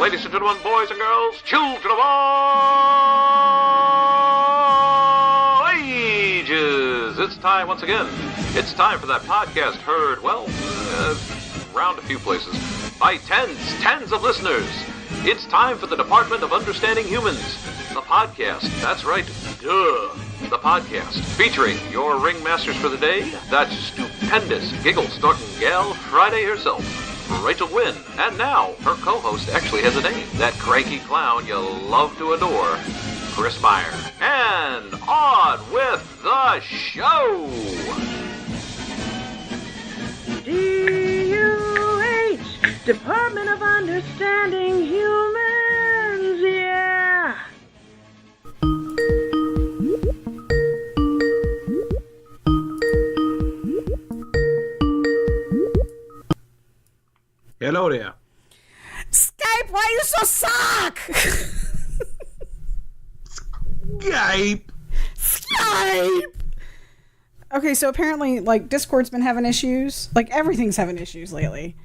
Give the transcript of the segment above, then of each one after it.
ladies and gentlemen, boys and girls, children of all ages. It's time once again. It's time for that podcast heard, well, around a few places, by tens of listeners. It's time for the Department of Understanding Humans, the podcast. That's right, the podcast, featuring your ringmasters for the day, that stupendous giggle-snorting gal, Friday herself, Rachel Wynn, and now her co-host actually has a name, that cranky clown you love to adore, Chris Meyer. And on with the show! D.U.H, Department of Understanding Humans, yeah! Hello there. Skype, why you so suck? Skype. Okay, so apparently, like, Discord's been having issues. Like, everything's having issues lately.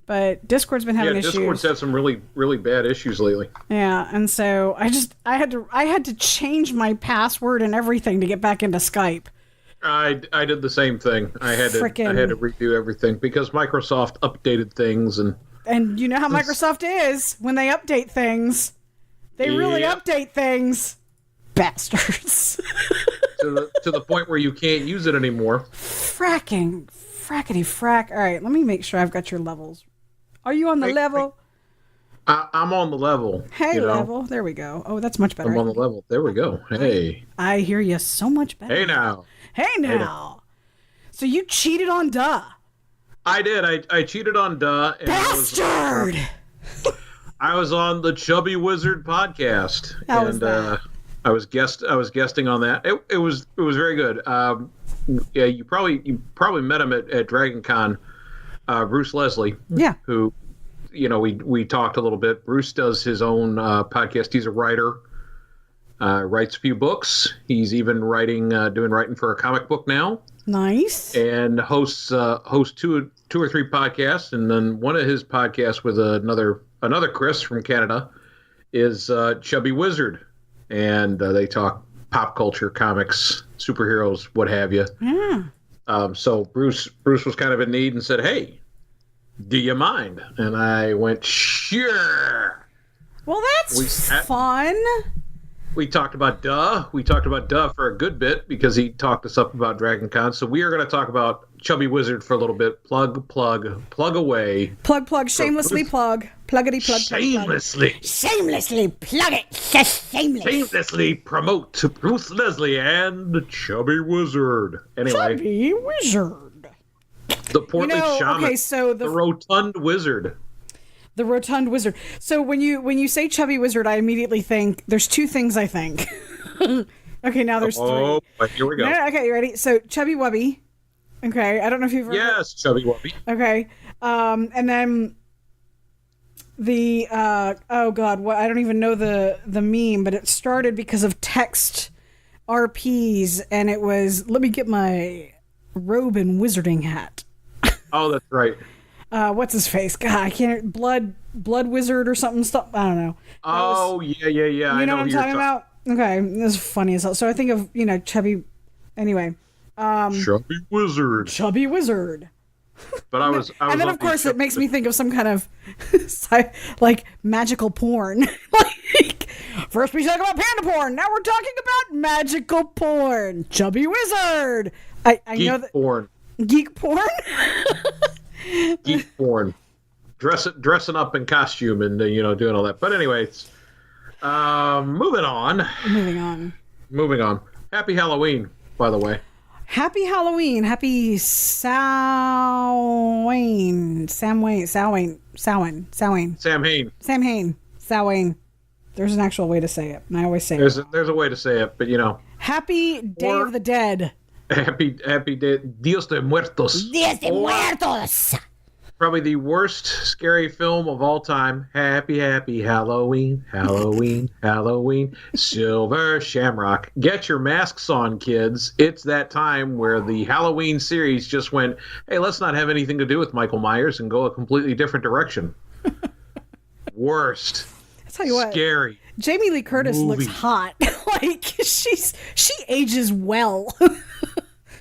But Discord's been having issues. Discord's had some really, really bad issues lately. Yeah, and so I had to change my password and everything to get back into Skype. I did the same thing. I had to redo everything because Microsoft updated things and you know how Microsoft is when they update things. They really update things. Bastards. to the point where you can't use it anymore. Frackety frack. All right, let me make sure I've got your levels. Are you on the level? I'm on the level. Hey, level. There we go. Oh, that's much better. I'm on the level. There we go. Hey. I hear you so much better. Hey now. Hey now. So you cheated on Duh. I did. I cheated on Duh. And Bastard! I was on the Chubby Wizard podcast. How was that? I was guesting on that. It was very good. Yeah, you probably met him at Dragon Con. Bruce Leslie. Yeah. Who, we talked a little bit. Bruce does his own podcast. He's a writer. Writes a few books. He's even doing writing for a comic book now. Nice. And hosts two or three podcasts, and then one of his podcasts with another Chris from Canada is Chubby Wizard, and they talk pop culture, comics, superheroes, what have you. Yeah. So Bruce was kind of in need and said, "Hey, do you mind?" And I went, "Sure." Well, that's fun. We talked about Duh. We talked about Duh for a good bit because he talked us up about Dragon Con. So we are going to talk about Chubby Wizard for a little bit. Plug away. Plug, shamelessly plug. Pluggity plug. Shamelessly. Shamelessly plug it. Shameless. Shamelessly promote to Bruce Leslie and Chubby Wizard. Anyway. Chubby Wizard. The portly shaman. Okay, so the rotund wizard. The rotund wizard. So when you say Chubby Wizard, I immediately think there's two things I think. Okay, now there's three. Oh, here we go. Okay, you ready? So Chubby Wubby. Okay, I don't know if you've heard. Yes, Chubby Wubby. Okay, and then the oh god, what I don't even know the meme, but it started because of text RPs, and it was let me get my robe and wizarding hat. Oh, that's right. What's his face? God, I can't. Blood Wizard or something. Stuff. I don't know. Yeah. You know what I'm talking about? Okay, this is funny as hell. So I think of Chubby. Anyway. Chubby Wizard. Chubby Wizard. But I was and then of course it makes me think of some kind of like magical porn. Like first we talk about panda porn. Now we're talking about magical porn. Chubby Wizard. I know that porn. Geek porn. Geek porn, dressing up in costume and doing all that. But anyways, moving on. Happy Halloween, by the way. Happy Halloween. Happy Samhain. There's an actual way to say it, and I always say there's a way to say it, but Happy Day of the Dead. Happy Day, Dios de Muertos. Dios de Muertos. Probably the worst scary film of all time. Happy Halloween, Halloween, Halloween. Silver Shamrock. Get your masks on, kids. It's that time where the Halloween series just went, hey, let's not have anything to do with Michael Myers and go a completely different direction. worst. I tell you what, Scary. Jamie Lee Curtis movie. looks hot. Like she ages well.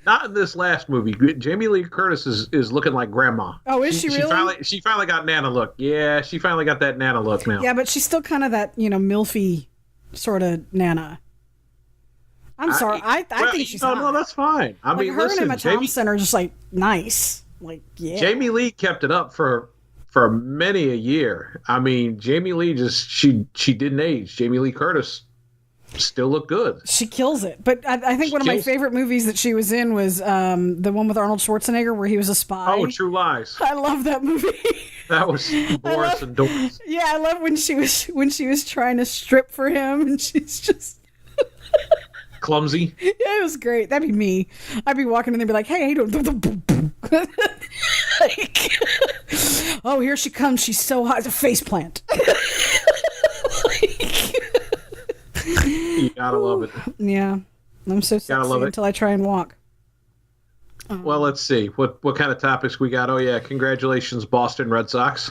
Not in this last movie. Jamie Lee Curtis is looking like grandma. Oh, is she really? She finally got Nana look. Yeah, she finally got that Nana look now. Yeah, but she's still kind of that, milfy sort of Nana. I'm sorry. I think she's hot. No, that's fine. I mean, her listen, and Emma Thompson are just like nice. Like, yeah. Jamie Lee kept it up for many a year. I mean, Jamie Lee she didn't age. Jamie Lee Curtis still looked good. She kills it. But I think one of my favorite movies that she was in was the one with Arnold Schwarzenegger where he was a spy. Oh, True Lies. I love that movie. That was Boris and Doris. Yeah, I love when she was trying to strip for him and she's just clumsy. Yeah, it was great. That'd be me. I'd be walking in and be like, "Hey, how you doing?" Like, oh, here she comes. She's so hot. It's a faceplant. You gotta love it. Yeah, I'm so sexy until I try and walk. Well, let's see what kind of topics we got. Oh yeah, congratulations, Boston Red Sox.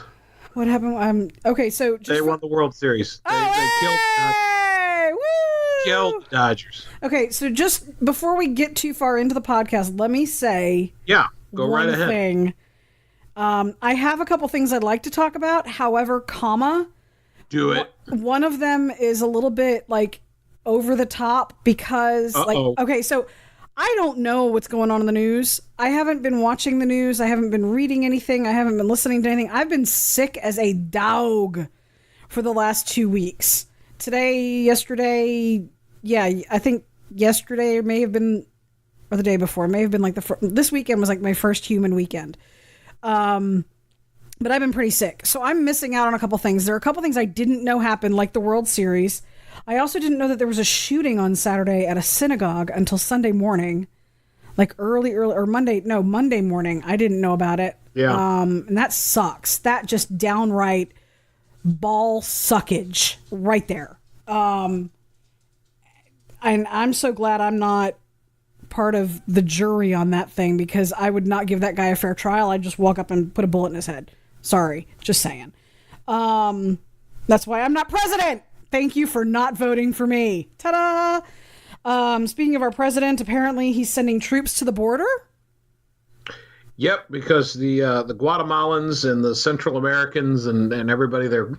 What happened? Okay, so they won the World Series. They killed the Dodgers. Okay, so just before we get too far into the podcast, let me say go right ahead. Thing. I have a couple things I'd like to talk about. However, do it. One of them is a little bit like over the top because okay, so I don't know what's going on in the news. I haven't been watching the news. I haven't been reading anything. I haven't been listening to anything. I've been sick as a dog for the last 2 weeks. Yesterday, I think yesterday may have been, or the day before, may have been like this weekend was like my first human weekend. But I've been pretty sick. So I'm missing out on a couple things. There are a couple things I didn't know happened, like the World Series. I also didn't know that there was a shooting on Saturday at a synagogue until Sunday morning. Like early, or Monday morning. I didn't know about it. Yeah. And that sucks. That just downright ball suckage right there. And I'm so glad I'm not part of the jury on that thing because I would not give that guy a fair trial. I'd just walk up and put a bullet in his head. Sorry, just saying. That's why I'm not president. Thank you for not voting for me. Ta-da! Speaking of our president, apparently he's sending troops to the border. Yep, because the Guatemalans and the Central Americans and everybody there,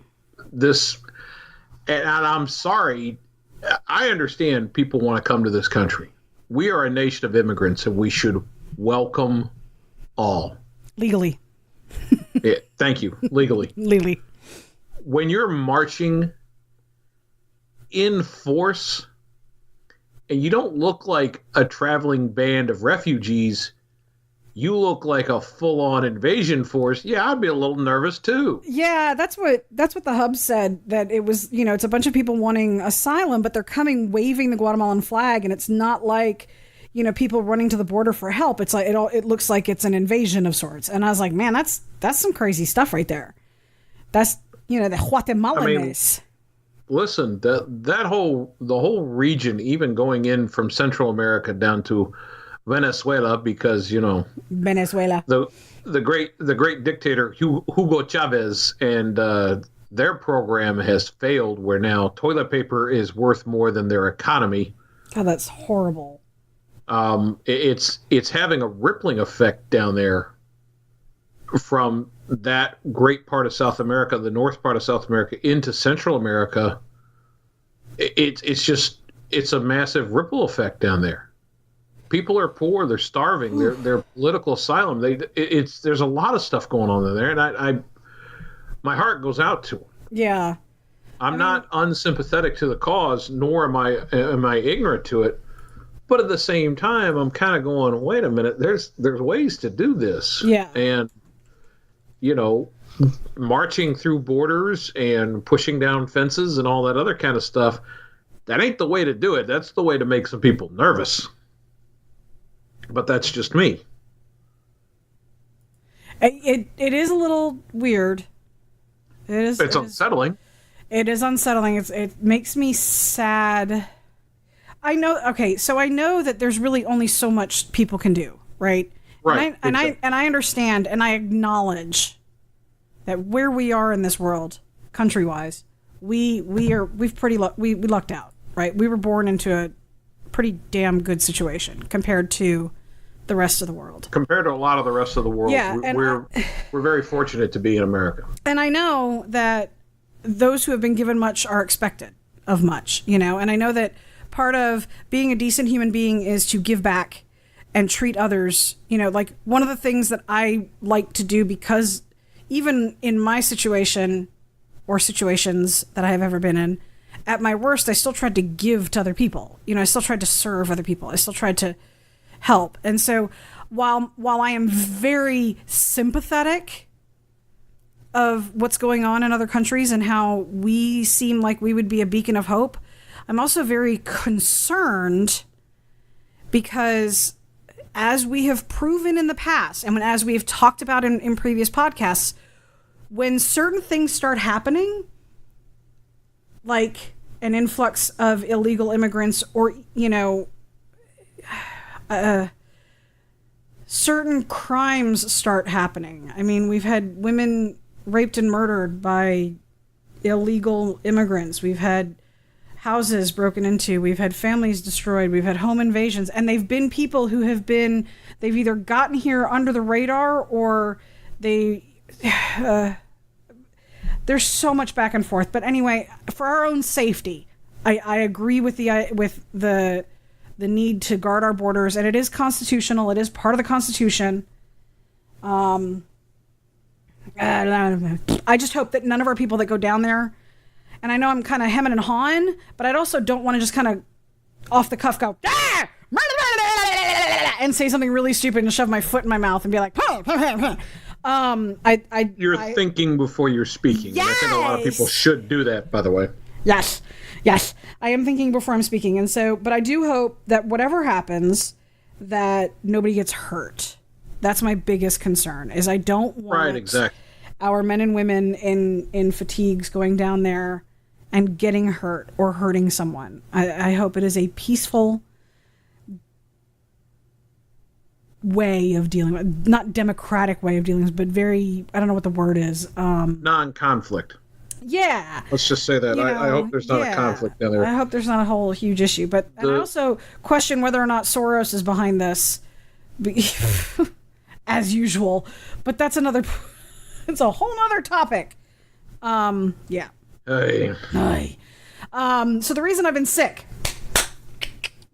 and I'm sorry, I understand people want to come to this country. We are a nation of immigrants, and we should welcome all. Legally. Yeah, thank you. Legally. Legally. When you're marching in force and you don't look like a traveling band of refugees, you look like a full-on invasion force. Yeah, I'd be a little nervous too. Yeah, that's what the Hub said, that it was, it's a bunch of people wanting asylum, but they're coming waving the Guatemalan flag, and it's not like, people running to the border for help. It's like it looks like it's an invasion of sorts. And I was like, man, that's some crazy stuff right there. That's the Guatemalans. Listen, the whole region, even going in from Central America down to Venezuela, because Venezuela, the great dictator Hugo Chavez, and their program has failed, where now toilet paper is worth more than their economy. God, that's horrible. It's having a rippling effect down there from that great part of South America, the north part of South America, into Central America. It's a massive ripple effect down there. People are poor. They're starving. They're political asylum. There's a lot of stuff going on in there, and I my heart goes out to them. Yeah, I'm not unsympathetic to the cause, nor am I ignorant to it. But at the same time, I'm kind of going, wait a minute. There's ways to do this. Yeah, and marching through borders and pushing down fences and all that other kind of stuff. That ain't the way to do it. That's the way to make some people nervous. But that's just me. It is a little weird. It's unsettling. It is unsettling. It makes me sad. I know. Okay, so I know that there's really only so much people can do, right? Right. And I understand and I acknowledge that where we are in this world, country-wise, we lucked out, right? We were born into a pretty damn good situation compared to the rest of the world. Compared to a lot of the rest of the world, Yeah, we're very fortunate to be in America. And I know that those who have been given much are expected of much, and I know that part of being a decent human being is to give back and treat others, like one of the things that I like to do, because even in my situation or situations that I have ever been in, at my worst, I still tried to give to other people. I still tried to serve other people. I still tried to help. And so while I am very sympathetic of what's going on in other countries and how we seem like we would be a beacon of hope, I'm also very concerned because, as we have proven in the past, and as we have talked about in previous podcasts, when certain things start happening, like an influx of illegal immigrants or, certain crimes start happening. I mean, we've had women raped and murdered by illegal immigrants. We've had houses broken into. We've had families destroyed. We've had home invasions. And they've been people who they've either gotten here under the radar or there's so much back and forth. But anyway, for our own safety, I agree with the need to guard our borders, and it is constitutional. It is part of the Constitution. I just hope that none of our people that go down there, and I know I'm kind of hemming and hawing, but I also don't want to just kind of off the cuff go and say something really stupid and shove my foot in my mouth and be like, You're thinking before you're speaking. Yes! I think a lot of people should do that, by the way. Yes. I am thinking before I'm speaking. And so, but I do hope that whatever happens, that nobody gets hurt. That's my biggest concern, is I don't want our men and women in fatigues going down there and getting hurt or hurting someone. I hope it is a peaceful way of dealing with, not democratic way of dealing with, but very, I don't know what the word is. Non-conflict. Yeah. Let's just say that. I hope there's not a conflict down there. I hope there's not a whole huge issue. But I also question whether or not Soros is behind this, as usual. But that's it's a whole other topic. Yeah. Hey. So the reason I've been sick.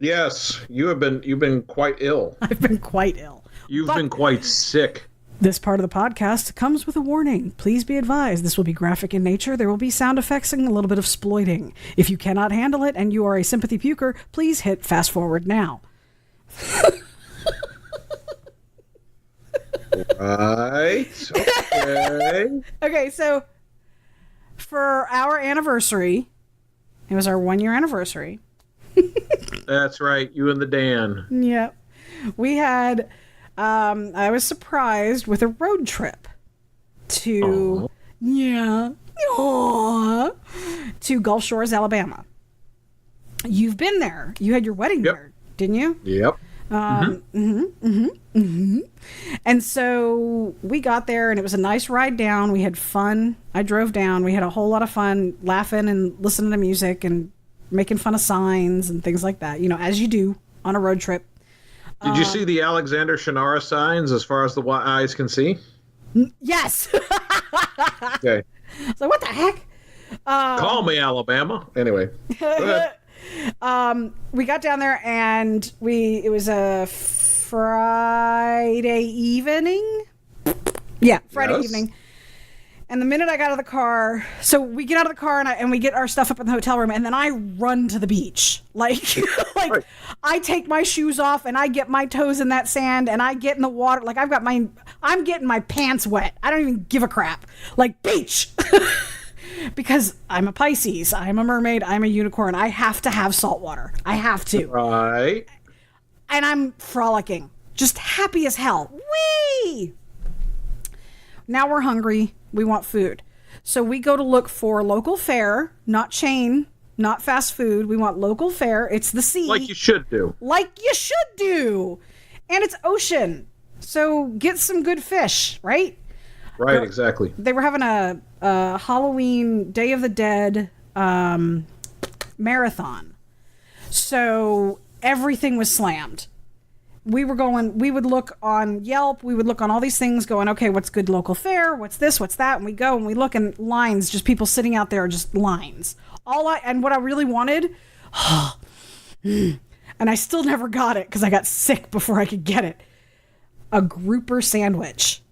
Yes, you've been quite ill. I've been quite ill. You've been quite sick. This part of the podcast comes with a warning. Please be advised, this will be graphic in nature. There will be sound effects and a little bit of exploiting. If you cannot handle it and you are a sympathy puker, please hit fast forward now. Right. Okay. Okay, so for our anniversary, it was our 1 year anniversary. That's right, you and the Dan. Yep. We had, I was surprised with a road trip to, to Gulf Shores, Alabama. You've been there. You had your wedding there, didn't you? Yep. And so we got there and it was a nice ride down. We had fun. I drove down. We had a whole lot of fun laughing and listening to music and making fun of signs and things like that, as you do on a road trip. Did you see the Alexander Shannara signs as far as the eyes can see? Yes. Okay. So what the heck? Call me Alabama. Anyway. Go ahead. We got down there and it was a Friday evening. Yeah, Friday evening. And the minute I got out of the car, so we get out of the car and we get our stuff up in the hotel room, and then I run to the beach. Like Right. I take my shoes off and I get my toes in that sand and I get in the water. Like I'm getting my pants wet. I don't even give a crap. Like, beach. Because I'm a Pisces, I'm a mermaid, I'm a unicorn. I have to have salt water. I have to. Right. And I'm frolicking. Just happy as hell. Whee! Now we're hungry. We want food. So we go to look for local fare, not chain, not fast food. We want local fare. It's the sea. Like you should do. Like you should do. And it's ocean. So get some good fish, right? Right, exactly. They were having a Halloween Day of the Dead marathon. So everything was slammed. We would look on Yelp, we would look on all these things going, okay, what's good local fare? What's this? What's that? And we go and we look and lines, just people sitting out there, just lines. And what I really wanted, and I still never got it because I got sick before I could get it. A grouper sandwich.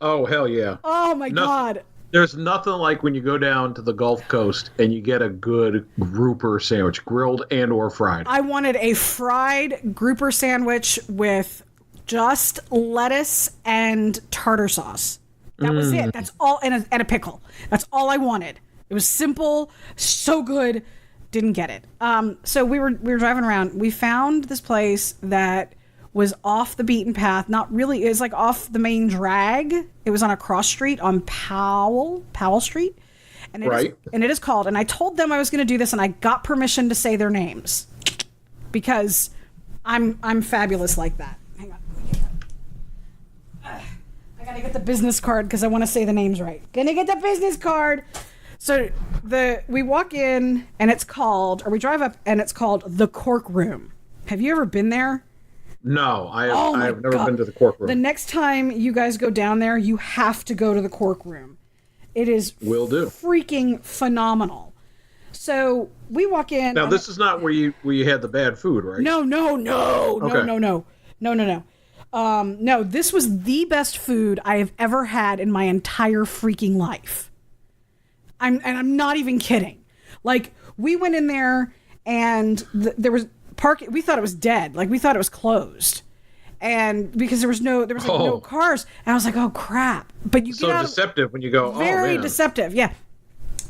Oh, hell yeah. Oh my God. There's nothing like when you go down to the Gulf Coast and you get a good grouper sandwich, grilled and or fried. I wanted a fried grouper sandwich with just lettuce and tartar sauce. That was it. That's all, and a pickle. That's all I wanted. It was simple, so good. Didn't get it. So we were driving around. We found this place that was off the beaten path. Not really. It was like off the main drag. It was on a cross street on Powell Street. And it is called, and I told them I was going to do this, and I got permission to say their names because I'm fabulous like that. Hang on. I got to get the business card because I want to say the names right. Gonna get the business card. So we walk in and we drive up and it's called the Cork Room. Have you ever been there? No, I have never been to the Cork Room. The next time you guys go down there, you have to go to the Cork Room. It is freaking phenomenal. So we walk in. Now this is not where you had the bad food, right? No. Okay. No, this was the best food I have ever had in my entire freaking life. I'm not even kidding. Like, we went in there and there was parking. We thought it was dead. Like, we thought it was closed. And because there was no cars. And I was like, oh crap. But you get out deceptive when you go, very deceptive. Yeah.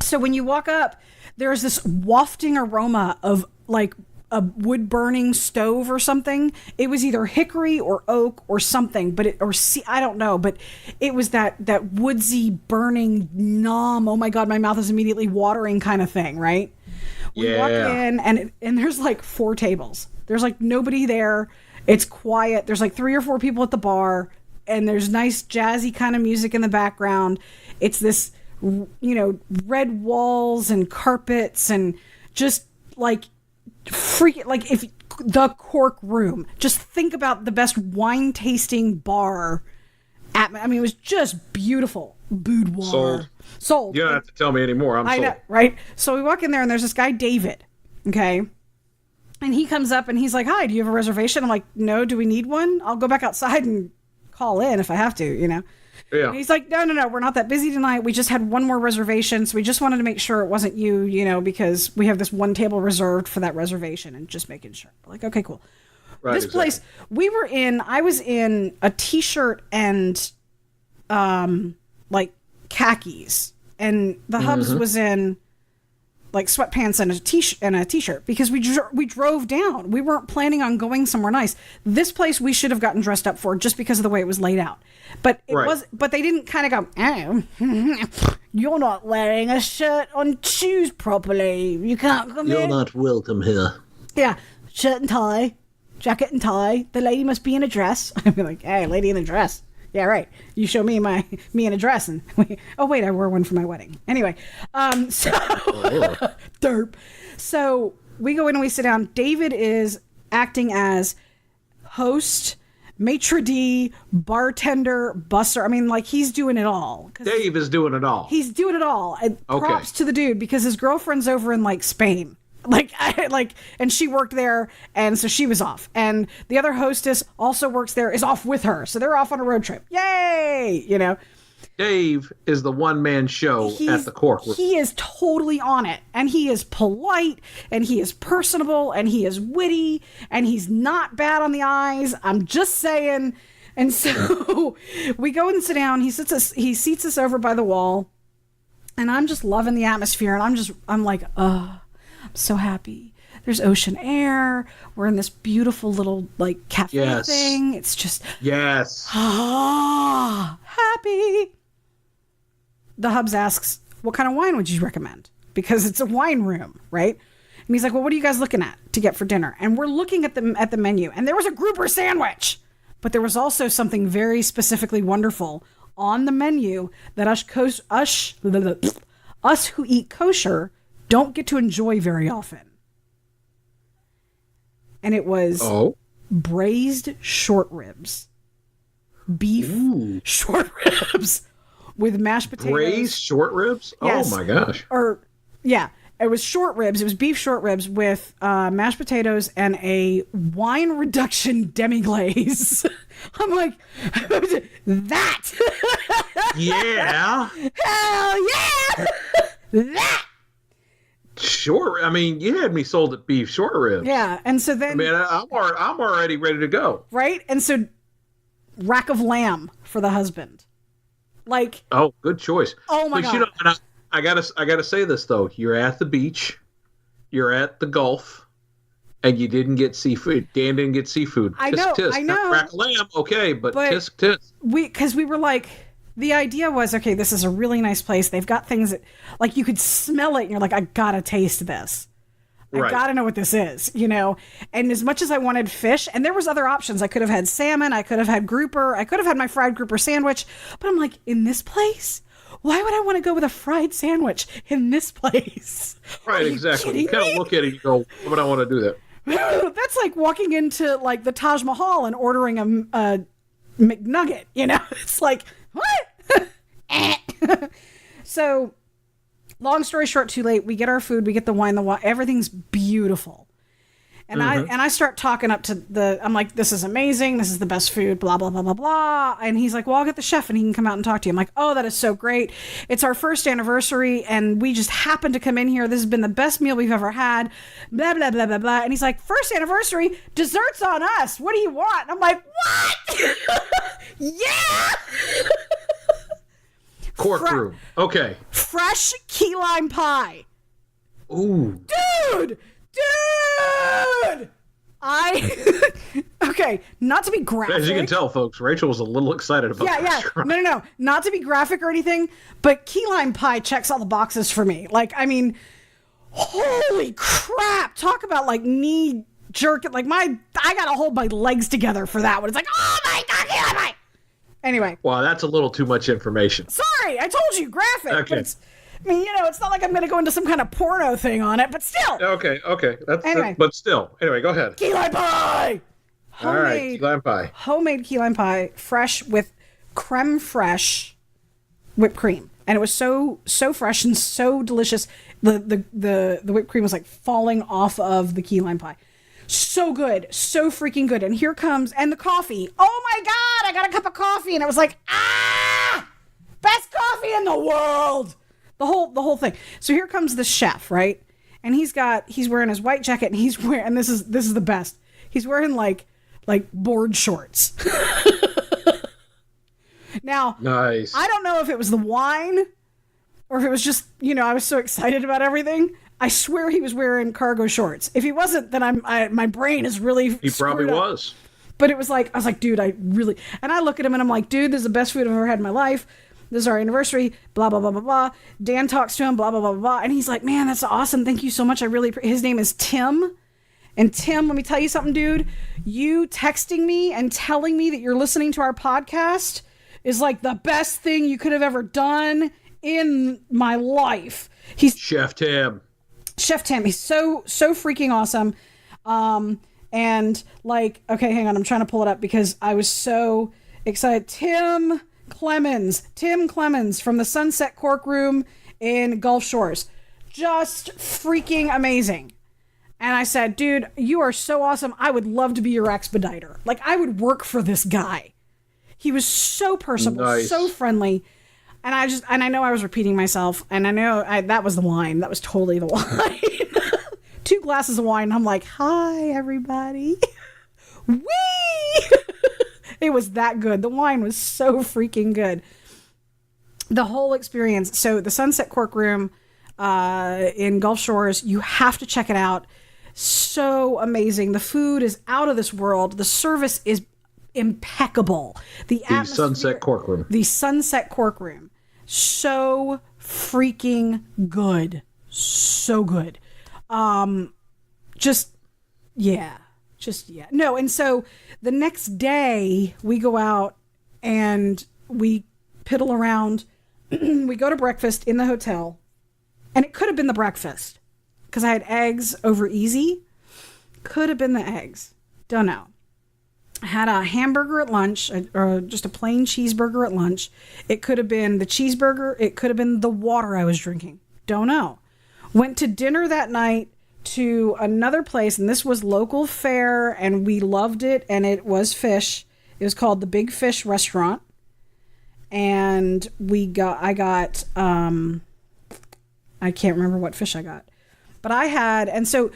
So when you walk up, there's this wafting aroma of like a wood burning stove or something. It was either hickory or oak or something, I don't know, but it was that woodsy burning nom. Oh my God, my mouth is immediately watering kind of thing, right? We walk in and there's like 4 tables. There's like nobody there. It's quiet. There's like 3 or 4 people at the bar and there's nice jazzy kind of music in the background. It's this, red walls and carpets and just like if the Cork Room. Just think about the best wine tasting bar. It was just beautiful. Boudoir. Sold. You don't have to tell me anymore. I'm sold. Know, right? So we walk in there and there's this guy, David. Okay. And he comes up and he's like, hi, do you have a reservation? I'm like, no, do we need one? I'll go back outside and call in if I have to, Yeah. And he's like, no, we're not that busy tonight. We just had one more reservation. So we just wanted to make sure it wasn't you, because we have this one table reserved for that reservation and just making sure. Like, okay, cool. Right, this place I was in a t-shirt and like khakis, and the Hubs was in like sweatpants and a t-shirt because we drove down. We weren't planning on going somewhere nice. This place we should have gotten dressed up for just because of the way it was laid out. But but they didn't kind of go, oh, you're not wearing a shirt on shoes properly. You can't come in. You're not welcome here. Yeah, shirt and tie, jacket and tie. The lady must be in a dress. I'd be like, hey, lady in a dress. Yeah, right. You show me in a dress, and I wore one for my wedding. Anyway, derp. So we go in and we sit down. David is acting as host, maitre d', bartender, busser. He's doing it all. Dave is doing it all. He's doing it all. And props to the dude because his girlfriend's over in Spain. And she worked there, and so she was off. And the other hostess also works there, is off with her. So they're off on a road trip. Yay! Dave is the one-man show at the Cork Room. He is totally on it. And he is polite, and he is personable, and he is witty, and he's not bad on the eyes. I'm just saying. And so we go and sit down. He seats us over by the wall, and I'm just loving the atmosphere. And I'm like, so happy. There's ocean air. We're in this beautiful little cafe thing. It's just happy. The Hubs asks, what kind of wine would you recommend? Because it's a wine room, right? And he's like, well, what are you guys looking at to get for dinner? And we're looking at the menu, and there was a grouper sandwich, but there was also something very specifically wonderful on the menu that us who eat kosher don't get to enjoy very often. And it was braised short ribs. Beef short ribs with mashed potatoes. Braised short ribs? Yes. Oh my gosh. It was short ribs. It was beef short ribs with mashed potatoes and a wine reduction demi-glaze. I'm like, that. Yeah. Hell yeah. That. Sure. I mean, you had me sold at beef short ribs. Yeah. And so then. I mean, I'm already ready to go. Right? And so, rack of lamb for the husband. Like. Oh, good choice. Oh my God. You know, I gotta say this though. You're at the beach, you're at the Gulf, and you didn't get seafood. Dan didn't get seafood. I tisk, know. tisk. I know. Rack of lamb, okay, but tisk tisk. Because we were like, the idea was, okay, this is a really nice place. They've got things that, like, you could smell it, and you're like, I gotta taste this. I gotta know what this is, you know? And as much as I wanted fish, and there was other options. I could have had salmon, I could have had grouper, I could have had my fried grouper sandwich, but I'm like, in this place? Why would I want to go with a fried sandwich in this place? Right, exactly. You kind of look at it and you go, why would I want to do that? That's like walking into, like, the Taj Mahal and ordering a McNugget, you know? It's like, what? So, long story short, too late. We get our food, we get the wine, everything's beautiful. And I start talking up to I'm like, this is amazing. This is the best food, blah, blah, blah, blah, blah. And he's like, well, I'll get the chef and he can come out and talk to you. I'm like, oh, that is so great. It's our first anniversary and we just happened to come in here. This has been the best meal we've ever had, blah, blah, blah, blah, blah. And he's like, first anniversary, dessert's on us. What do you want? And I'm like, what? Yeah. Cork room. Okay. Fresh key lime pie. Ooh. Dude! Okay, not to be graphic. As you can tell, folks, Rachel was a little excited about Yeah. this. No. Not to be graphic or anything, but key lime pie checks all the boxes for me. Like, I mean, holy crap. Talk about, like, knee jerking. Like, I gotta hold my legs together for that one. It's like, oh my God, key lime pie. Anyway. Wow, that's a little too much information. Sorry, I told you, graphic. Okay. But it's not like I'm going to go into some kind of porno thing on it, but still. Okay. Anyway. But still. Anyway, go ahead. Key lime pie! All right, key lime pie. Homemade key lime pie, fresh with creme fraiche whipped cream. And it was so fresh and so delicious. The whipped cream was like falling off of the key lime pie. So good. So freaking good. And here comes, and the coffee. Oh my God, I got a cup of coffee. And it was like, best coffee in the world. The whole thing. So here comes the chef, right? And he's wearing his white jacket and he's wearing, and this is the best. He's wearing like board shorts. Now, nice. I don't know if it was the wine or if it was just, I was so excited about everything. I swear he was wearing cargo shorts. If he wasn't, then my brain is really He probably was. But it was like, I was like, dude, and I look at him and I'm like, dude, this is the best food I've ever had in my life. This is our anniversary, blah, blah, blah, blah, blah. Dan talks to him, blah, blah, blah, blah. And he's like, man, that's awesome. Thank you so much. His name is Tim. And Tim, let me tell you something, dude. You texting me and telling me that you're listening to our podcast is like the best thing you could have ever done in my life. He's Chef Tim. He's so freaking awesome. And like, okay, hang on. I'm trying to pull it up because I was so excited. Tim Clemens from the Sunset Cork Room in Gulf Shores. Just freaking amazing. And I said, dude, you are so awesome. I would love to be your expediter. Like, I would work for this guy. He was so personable, nice. So friendly. And I know I was repeating myself, and I know that was the wine. That was totally the wine. 2 glasses of wine, and I'm like, hi, everybody. Whee! It was that good. The wine was so freaking good. The whole experience. So the Sunset Cork Room in Gulf Shores, you have to check it out. So amazing. The food is out of this world. The service is impeccable. The Sunset Cork Room. The Sunset Cork Room. So freaking good. So good. Just yeah. No, and so the next day we go out and we piddle around. We go to breakfast in the hotel. And it could have been the breakfast. Because I had eggs over easy. Could have been the eggs. Don't know. I had a hamburger at lunch, or just a plain cheeseburger at lunch. It could have been the cheeseburger. It could have been the water I was drinking. Don't know. Went to dinner that night to another place, and this was local fare, and we loved it, and it was fish. It was called the Big Fish Restaurant. And I got, I can't remember what fish I got. But I had, and so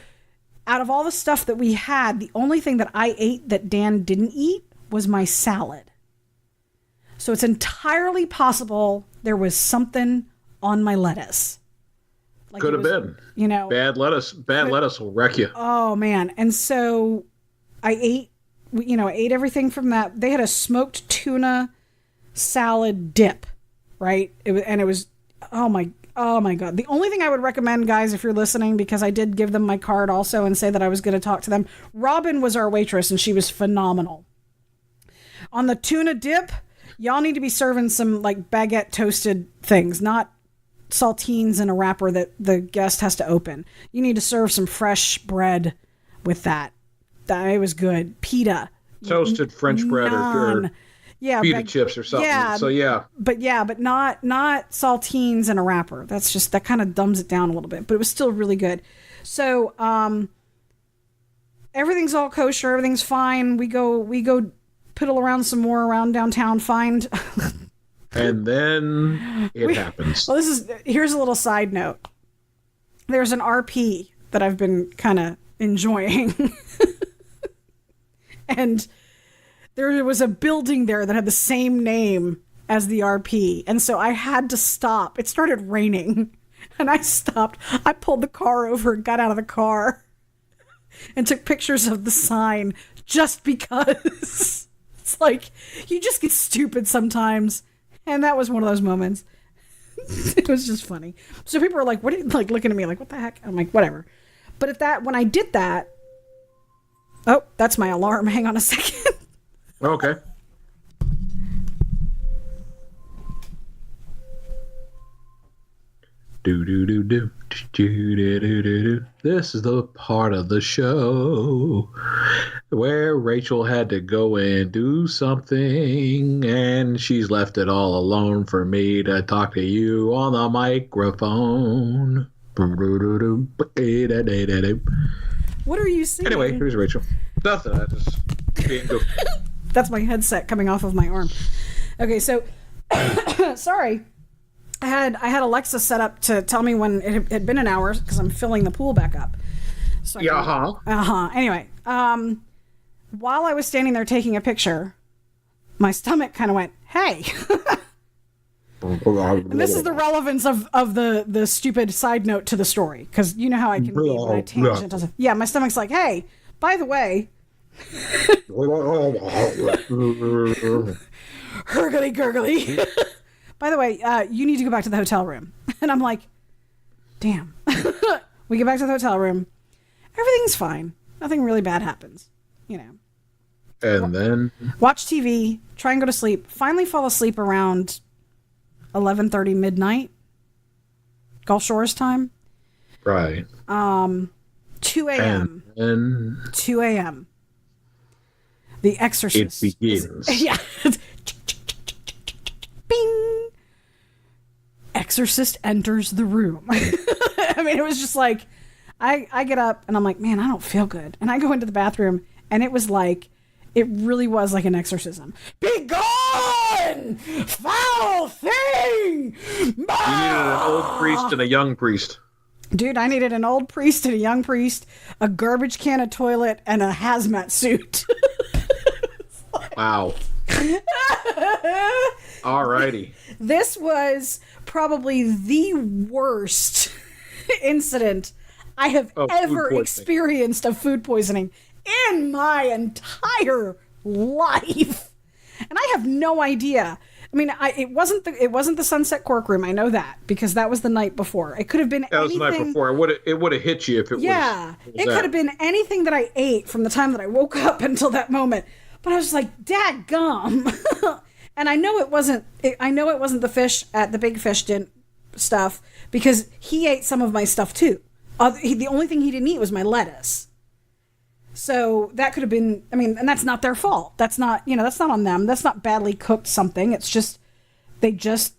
out of all the stuff that we had, the only thing that I ate that Dan didn't eat was my salad. So it's entirely possible there was something on my lettuce. Like could have been. You know. Bad lettuce will wreck you. Oh, man. And so I ate everything from that. They had a smoked tuna salad dip, right? It was, oh my God. The only thing I would recommend, guys, if you're listening, because I did give them my card also and say that I was going to talk to them. Robin was our waitress and she was phenomenal. On the tuna dip, y'all need to be serving some like baguette toasted things, not saltines in a wrapper that the guest has to open. You need to serve some fresh bread with that. It was good. Pita. Toasted French bread or pita chips or something. Yeah, so yeah. But not saltines in a wrapper. That kind of dumbs it down a little bit, but it was still really good. So everything's all kosher, everything's fine. We go piddle around some more around downtown, find and then it happens. Well, here's a little side note. There's an RP that I've been kind of enjoying. And there was a building there that had the same name as the RP. And so I had to stop. It started raining. And I stopped. I pulled the car over and got out of the car. And took pictures of the sign just because. It's like, you just get stupid sometimes. And that was one of those moments. It was just funny. So people were like, what are you, like, looking at me like, what the heck? I'm like, whatever. But when I did that, oh, that's my alarm. Hang on a second. Okay. This is the part of the show where Rachel had to go and do something, and she's left it all alone for me to talk to you on the microphone. What are you saying? Anyway, here's Rachel. Nothing. I just being goofy. That's my headset coming off of my arm. Okay, so sorry. I had Alexa set up to tell me when it had been an hour because I'm filling the pool back up. So Anyway, while I was standing there taking a picture, my stomach kind of went, "Hey." And this is the relevance of the stupid side note to the story, because you know how I can be when I tangent. Yeah, my stomach's like, "Hey, by the way." Hurgly gurgly. By the way, you need to go back to the hotel room. And I'm like, damn. We get back to the hotel room. Everything's fine. Nothing really bad happens. You know. And then? Watch TV. Try and go to sleep. Finally fall asleep around 11:30 midnight. Gulf Shores time. Right. 2 a.m. And 2 a.m. The Exorcist. It begins. Yeah. Bing. Exorcist enters the room. I mean, it was just like, I get up and I'm like, man, I don't feel good. And I go into the bathroom and it was like, it really was like an exorcism. Be gone, foul thing! You needed an old priest and a young priest. Dude, I needed an old priest and a young priest, a garbage can, a toilet, and a hazmat suit. Wow. Alrighty. This was probably the worst incident I have ever experienced of food poisoning in my entire life. And I have no idea. I mean, it wasn't the Sunset Cork Room. I know that because that was the night before. It could have been anything. That was the night before. It would have hit you if it was. Yeah, it could have been anything that I ate from the time that I woke up until that moment. But I was just like, dadgum. And I know it wasn't the fish at the Big Fish stuff, because he ate some of my stuff too. The only thing he didn't eat was my lettuce. So that could have been, I mean, and that's not their fault. That's not, that's not on them. That's not badly cooked something. It's just, they just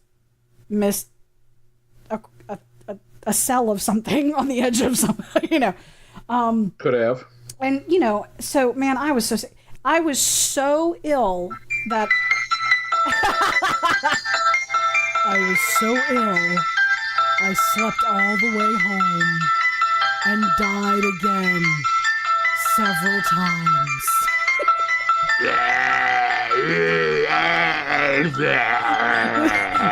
missed a cell of something on the edge of something, Could have. And, so, man, I was so ill that I was so ill, I slept all the way home and died again several times.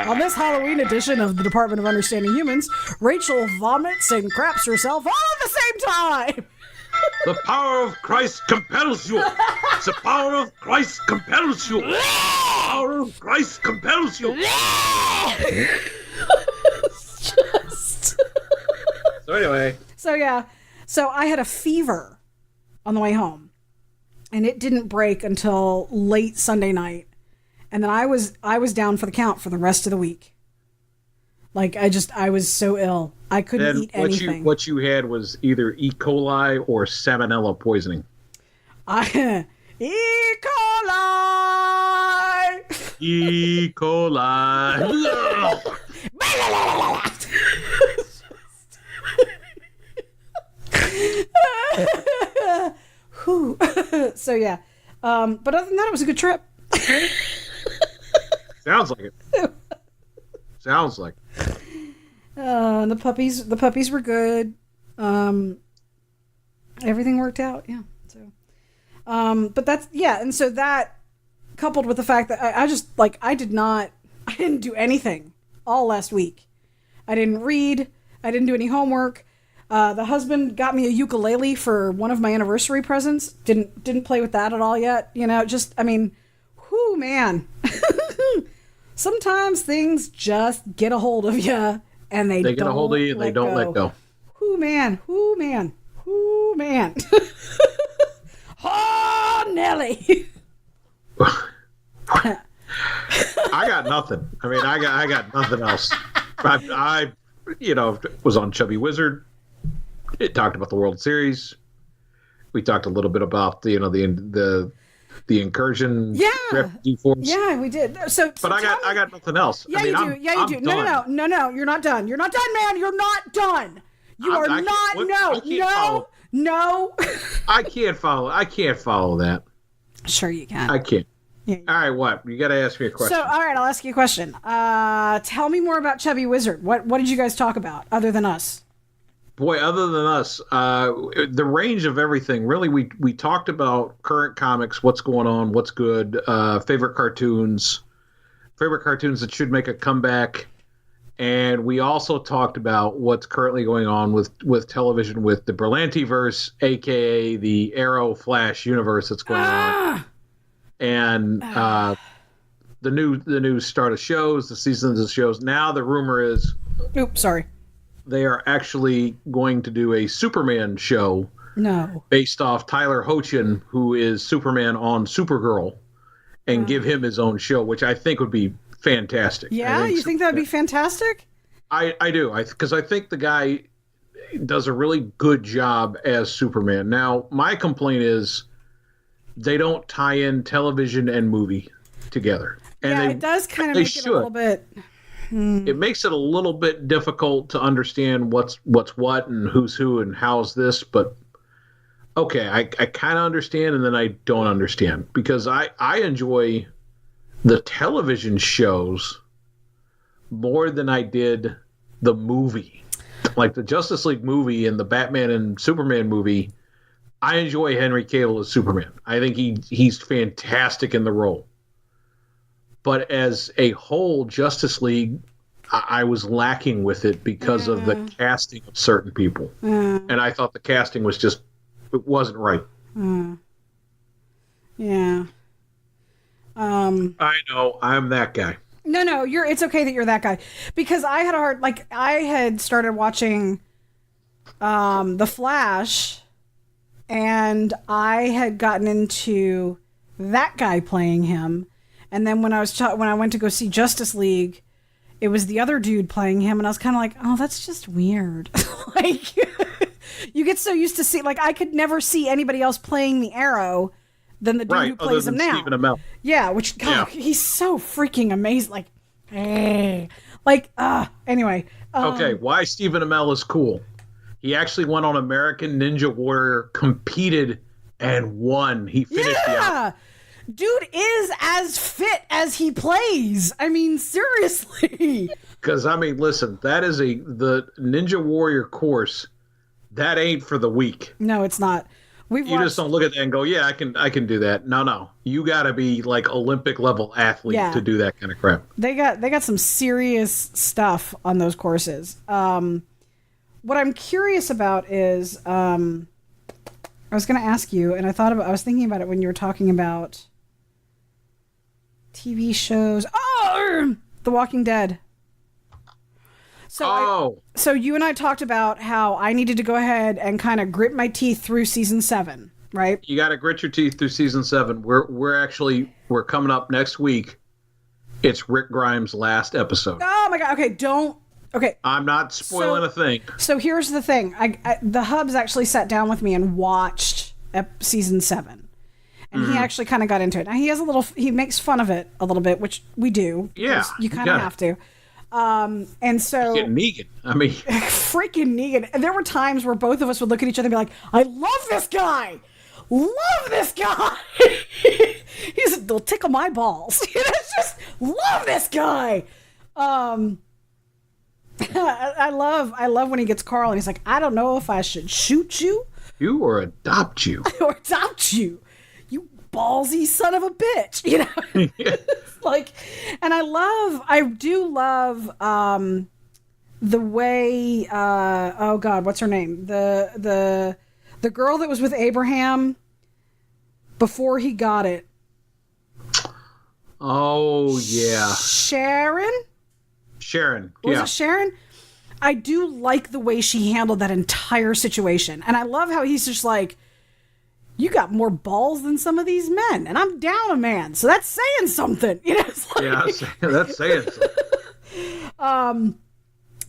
On this Halloween edition of the Department of Understanding Humans, Rachel vomits and craps herself all at the same time. The power of Christ compels you. The power of Christ compels you. The power of Christ compels you. So anyway. So I had a fever on the way home, and it didn't break until late Sunday night. And then I was down for the count for the rest of the week. Like, I was so ill. I couldn't eat anything. What you had was either E. coli or salmonella poisoning. E. coli! E. coli. So, yeah. But other than that, it was a good trip. Sounds like it. Sounds like it. The puppies were good. Everything worked out. Yeah. So, but that's, yeah. And so that, coupled with the fact that I didn't do anything all last week. I didn't read. I didn't do any homework. The husband got me a ukulele for one of my anniversary presents. Didn't play with that at all yet. Whew, man. Sometimes things just get a hold of you, and they get a hold of you and they don't let go. Whew, man. Whew, man. Whew, man. Oh, Nelly. I got nothing. I mean, I got nothing else. I was on Chubby Wizard. It talked about the World Series. We talked a little bit about the incursion. Yeah. Refugee force. Yeah, we did. But I got nothing else. Yeah, you do. Yeah, you do. No. You're not done. You're not done, man. You're not done. You are not. No. I can't follow that. Sure you can. I can't. Yeah. All right, what? You got to ask me a question. So, all right, I'll ask you a question. Tell me more about Chubby Wizard. What did you guys talk about other than us? Boy, other than us, the range of everything. Really, we talked about current comics, what's going on, what's good, favorite cartoons that should make a comeback, and we also talked about what's currently going on with television, with the Berlantiverse, aka the Arrow Flash universe that's going on, and the new start of shows, the seasons of shows. Now the rumor is, oops, sorry. They are actually going to do a Superman show. No. Based off Tyler Hoechlin, who is Superman on Supergirl, and give him his own show, which I think would be fantastic. Yeah, you think that would be fantastic? I do. Because I think the guy does a really good job as Superman. Now, my complaint is they don't tie in television and movie together. And it does kind of make it a little bit... It makes it a little bit difficult to understand what's what and who's who and how's this, but okay, I kind of understand, and then I don't understand, because I enjoy the television shows more than I did the movie. Like the Justice League movie and the Batman and Superman movie, I enjoy Henry Cavill as Superman. I think he's fantastic in the role. But as a whole, Justice League, I was lacking with it because of the casting of certain people. And I thought the casting was it wasn't right. Yeah. I know, I'm that guy. No, it's okay that you're that guy. Because I had started watching The Flash, and I had gotten into that guy playing him. And then when I went to go see Justice League, it was the other dude playing him, and I was kind of like, oh, that's just weird. Like, you get so used to see, like, I could never see anybody else playing the Arrow than the dude who plays him now. Stephen Amell. Yeah, which, God, he's so freaking amazing. Like, anyway. Okay, why Stephen Amell is cool. He actually went on American Ninja Warrior, competed, and won. He finished the dude is as fit as he plays. I mean, seriously. Because, I mean, listen, that is the Ninja Warrior course. That ain't for the weak. No, it's not. You just don't look at that and go, yeah, I can do that. No. You got to be like Olympic level athlete to do that kind of crap. They got some serious stuff on those courses. What I'm curious about is, I was going to ask you, and I was thinking about it when you were talking about TV shows. Oh, The Walking Dead. So you and I talked about how I needed to go ahead and kind of grit my teeth through season 7, right? You got to grit your teeth through season 7. We're coming up next week. It's Rick Grimes' last episode. Oh my God. Okay. I'm not spoiling a thing. So here's the thing. The Hubs actually sat down with me and watched season 7. And he actually kind of got into it. Now he makes fun of it a little bit, which we do. Yeah. You kind of have to. And so Negan. I mean, freaking Negan. And there were times where both of us would look at each other and be like, I love this guy. He'll tickle my balls. It's just love this guy. I love when he gets Carl and he's like, I don't know if I should shoot you. Or adopt you. You ballsy son of a bitch. You know? Like, and I do love the way oh God, what's her name? The girl that was with Abraham before he got it. Oh yeah. Sharon? Was it Sharon? I do like the way she handled that entire situation. And I love how he's just like, you got more balls than some of these men, and I'm down a man, so that's saying something. You know, it's like, that's saying something.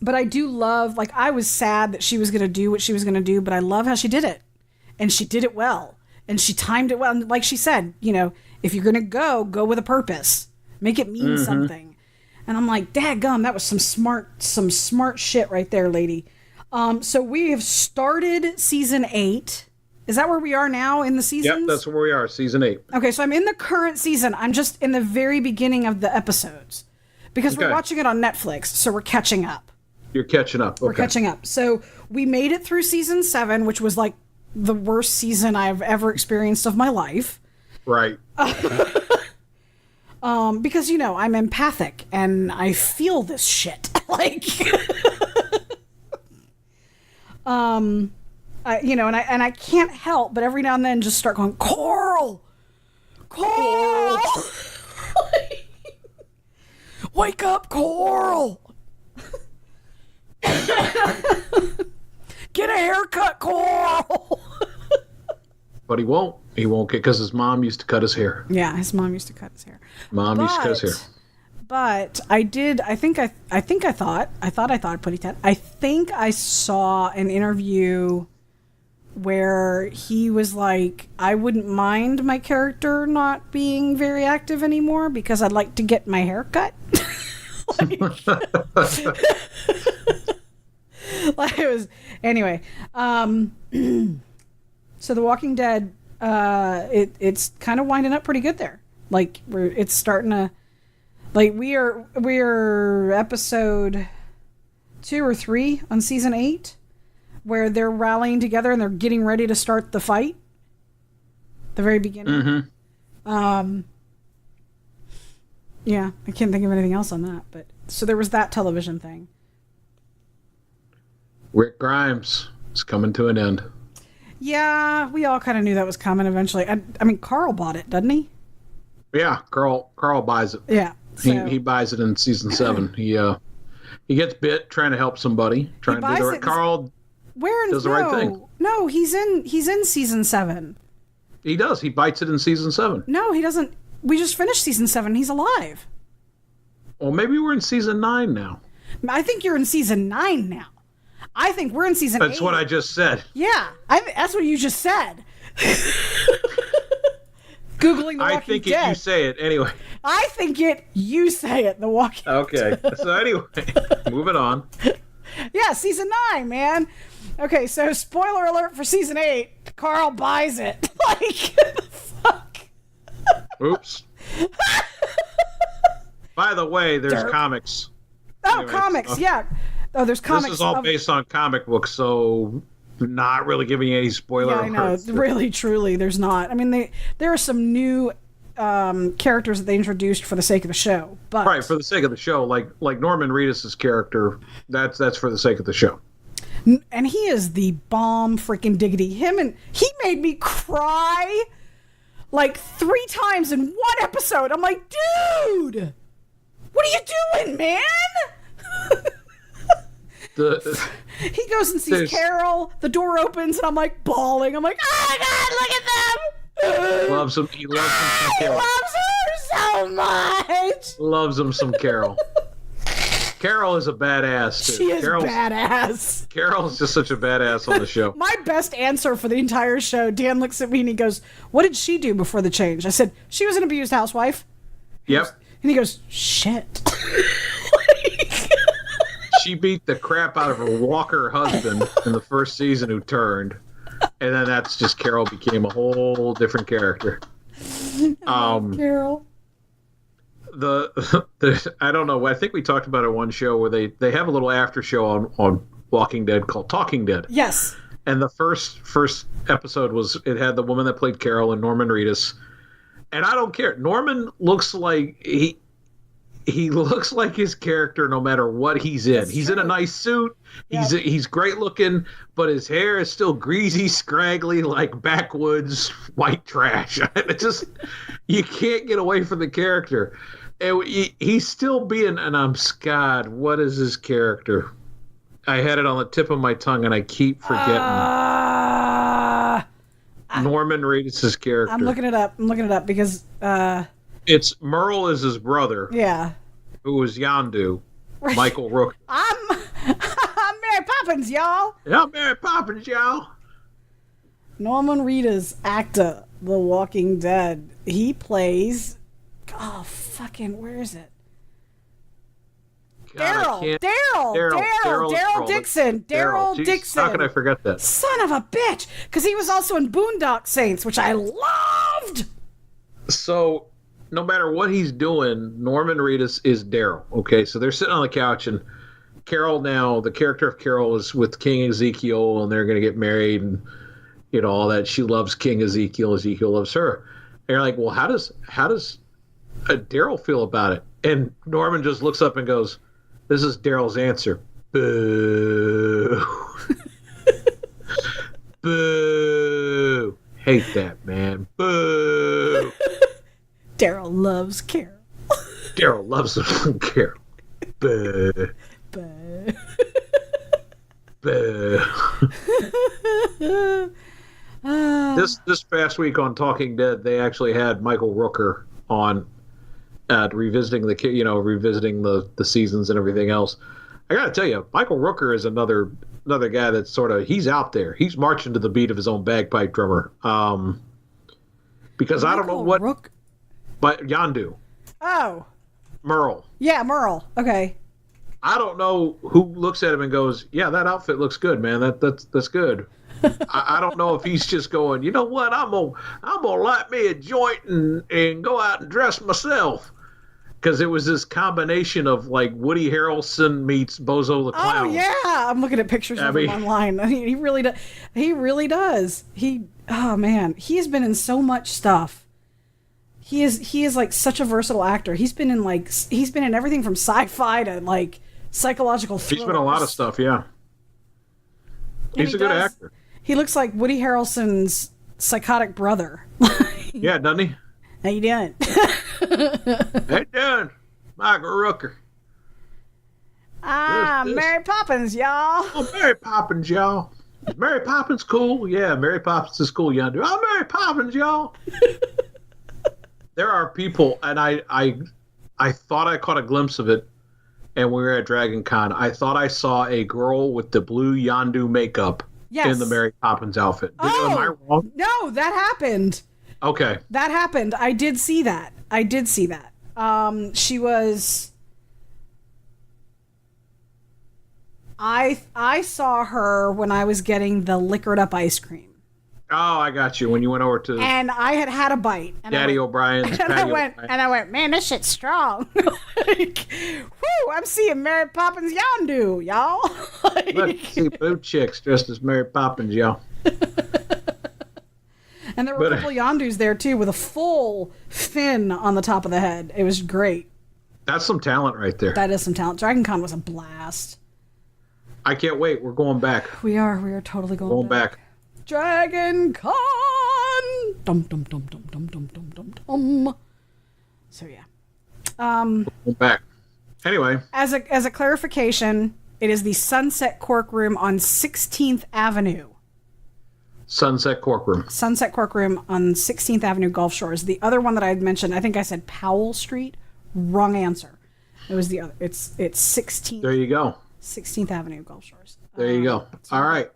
But I do love, like, I was sad that she was going to do what she was going to do, but I love how she did it, and she did it well, and she timed it well. And like she said, you know, if you're going to go with a purpose, make it mean something. And I'm like, dadgum, that was some smart shit right there, lady. So we have started season 8. Is that where we are now in the seasons? Yep, that's where we are, season 8. Okay, so I'm in the current season. I'm just in the very beginning of the episodes. Because we're watching it on Netflix, so we're catching up. You're catching up. Okay. We're catching up. So we made it through season 7, which was like the worst season I've ever experienced of my life. Right. Because, you know, I'm empathic and I feel this shit. Like, you know, and I can't help but every now and then just start going, Coral! Wake up, Coral! Get a haircut, Coral! But he won't. He won't get, because his mom used to cut his hair. Yeah, his mom used to cut his hair. But I think I saw an interview where he was like, I wouldn't mind my character not being very active anymore because I'd like to get my hair cut. Like it was, anyway. So The Walking Dead, it's kind of winding up pretty good there. Like it's starting to, like we're episode 2 or 3 on season 8, where they're rallying together and they're getting ready to start the fight. The very beginning. Yeah, I can't think of anything else on that. But so there was that television thing. Rick Grimes is coming to an end. Yeah, we all kind of knew that was coming eventually. I mean, Carl bought it, doesn't he? Yeah, Carl buys it. Yeah, so. He buys it in season 7. He gets bit trying to help somebody, trying to do the right. Carl does the right thing. No, he's in season 7. He does. He bites it in season 7. No, he doesn't. we just finished season 7. He's alive. Well, maybe we're in season 9 now. I think you're in season 9 now. I think we're in season 8. That's what I just said. Yeah, that's what you just said. Googling The Walking Dead. I think it, you say it anyway. I think it, you say it, The Walking Dead. Okay. So anyway, moving on. Yeah, season 9, man. Okay, so spoiler alert for season 8. Carl buys it. Like, fuck. Oops. By the way, there's Derp. Comics. Oh, Anyway, comics, yeah. Oh, there's comics. This is all based on comic books, so not really giving you any spoiler. Yeah, I know. alerts. Really, truly, there's not. I mean, there are some new characters that they introduced for the sake of the show, but Right, for the sake of the show, like Norman Reedus' character, that's for the sake of the show. and he is the bomb freaking diggity. He made me cry like 3 times in one episode. I'm like, dude, what are you doing, man? He goes and sees Carol. The door opens, and I'm like bawling. I'm like, oh my god, look at them! He loves him some He Carol. loves her so much. Loves him some Carol. Carol is a badass, too. She is badass. Carol's just such a badass on the show. My best answer for the entire show, Dan looks at me and he goes, what did she do before the change? I said, she was an abused housewife. Yep. And he goes, shit. She beat the crap out of her Walker husband in the first season who turned. And then that's just Carol became a whole different character. Carol. The I don't know. I think we talked about it one show where they have a little after show on Walking Dead called Talking Dead. Yes. And the first episode it had the woman that played Carol and Norman Reedus. And I don't care. Norman looks like he looks like his character no matter what he's in. He's in a nice suit. Yep. He's great looking, but his hair is still greasy, scraggly, like backwoods white trash. It just, you can't get away from the character. And he's still being, and I'm God, what is his character? I had it on the tip of my tongue and I keep forgetting. Norman Reedus' character. I'm looking it up because it's Merle is his brother. Yeah. Who was Yondu, Michael Rook. I'm Mary Poppins, y'all. Yeah, Mary Poppins, y'all. Norman Reedus, actor, The Walking Dead. He plays. Oh, fucking, where is it? Daryl Dixon. Daryl Dixon. How can I forget that? Son of a bitch. Because he was also in Boondock Saints, which I loved. So, no matter what he's doing, Norman Reedus is Daryl. Okay, so they're sitting on the couch, and Carol now, the character of Carol is with King Ezekiel, and they're going to get married, and all that. She loves King Ezekiel. Ezekiel loves her. And you're like, well, how does Daryl feel about it? And Norman just looks up and goes, this is Daryl's answer. Boo. Boo. Hate that, man. Boo. Daryl loves Carol. Daryl loves him, Carol. Boo. Boo. Boo. This past week on Talking Dead, they actually had Michael Rooker on revisiting the seasons and everything else. I gotta tell you, Michael Rooker is another guy that's sort of, he's out there. He's marching to the beat of his own bagpipe drummer. Because Michael, I don't know what, but Yondu. Oh. Merle. Yeah, Merle. Okay. I don't know who looks at him and goes, yeah, that outfit looks good, man. That's good. I don't know if he's just going, you know what, I'm gonna light me a joint and go out and dress myself. Because it was this combination of like Woody Harrelson meets Bozo the Clown. Oh yeah, I'm looking at pictures of him online. He really does. He really does. Oh man, he has been in so much stuff. He is like such a versatile actor. He's been in everything from sci-fi to like psychological thrillers. He's been in a lot of stuff, yeah. He's a good actor. He looks like Woody Harrelson's psychotic brother. Yeah, doesn't he? How you doing? How you doing? Michael Rooker. Mary Poppins, y'all. Oh, Mary Poppins, y'all. Is Mary Poppins cool? Yeah, Mary Poppins is cool, Yondu. Oh, Mary Poppins, y'all. There are people, and I thought I caught a glimpse of it, and we were at Dragon Con. I thought I saw a girl with the blue Yondu makeup in the Mary Poppins outfit. Am I wrong? No, that happened. Okay. That happened. I did see that. She was... I saw her when I was getting the liquored up ice cream. Oh, I got you. When you went over to and I had a bite. And Daddy O'Brien's. And I went, man, this shit's strong. Like, whoo, I'm seeing Mary Poppins Yondu, y'all. Let's see blue chicks dressed as Mary Poppins, y'all. And there were a couple Yondus there too, with a full fin on the top of the head. It was great. That's some talent right there. That is some talent. Dragon Con was a blast. I can't wait. We're going back. We are totally going back. Dragon Con. Dum dum dum dum dum dum dum dum dum. So yeah. Going back. Anyway. As a clarification, it is the Sunset Cork Room on 16th Avenue. Sunset Cork Room. Sunset Cork Room on 16th Avenue, Gulf Shores. The other one that I had mentioned, I think I said Powell Street. Wrong answer. It was the other. It's 16th. There you go. 16th Avenue, Gulf Shores. There you go. All right.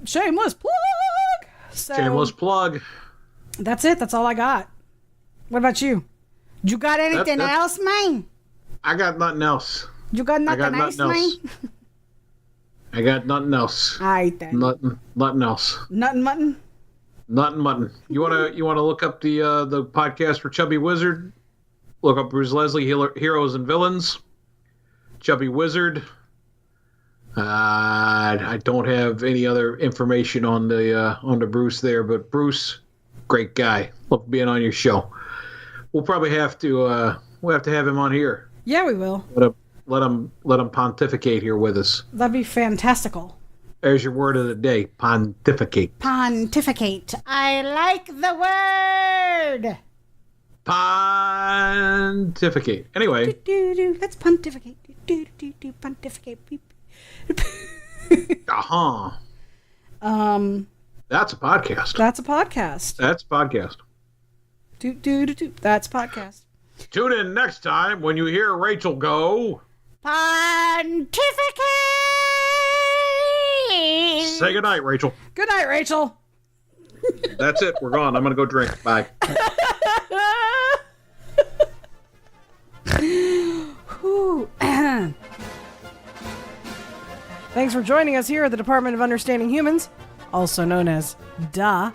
Shameless plug. Shameless plug. That's it. That's all I got. What about you? You got anything else, man? I got nothing else. You got nothing else, man? I got nothing else. All right, then. Nothing else. Nothing mutton? Nothing mutton. You wanna look up the podcast for Chubby Wizard? Look up Bruce Leslie Heroes and Villains. Chubby Wizard. I don't have any other information on the Bruce there, but Bruce, great guy. Love being on your show. We'll probably have to have him on here. Yeah, we will. Let him pontificate here with us. That'd be fantastical. There's your word of the day: pontificate. Pontificate. I like the word. Pontificate. Anyway. Let's pontificate. Pontificate. Uh-huh. That's a podcast. That's a podcast. That's a podcast. That's a podcast. Tune in next time when you hear Rachel go... Pontificate! Say goodnight, Rachel. Good night, Rachel. That's it. We're gone. I'm going to go drink. Bye. Thanks for joining us here at the Department of Understanding Humans, also known as DUH.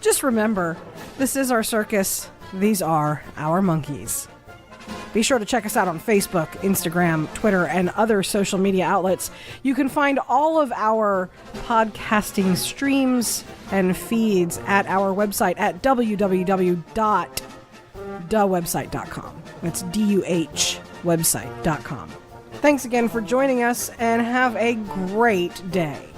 Just remember, this is our circus. These are our monkeys. Be sure to check us out on Facebook, Instagram, Twitter, and other social media outlets. You can find all of our podcasting streams and feeds at our website at www.duhwebsite.com. That's D.U.H website.com. Thanks again for joining us, and have a great day.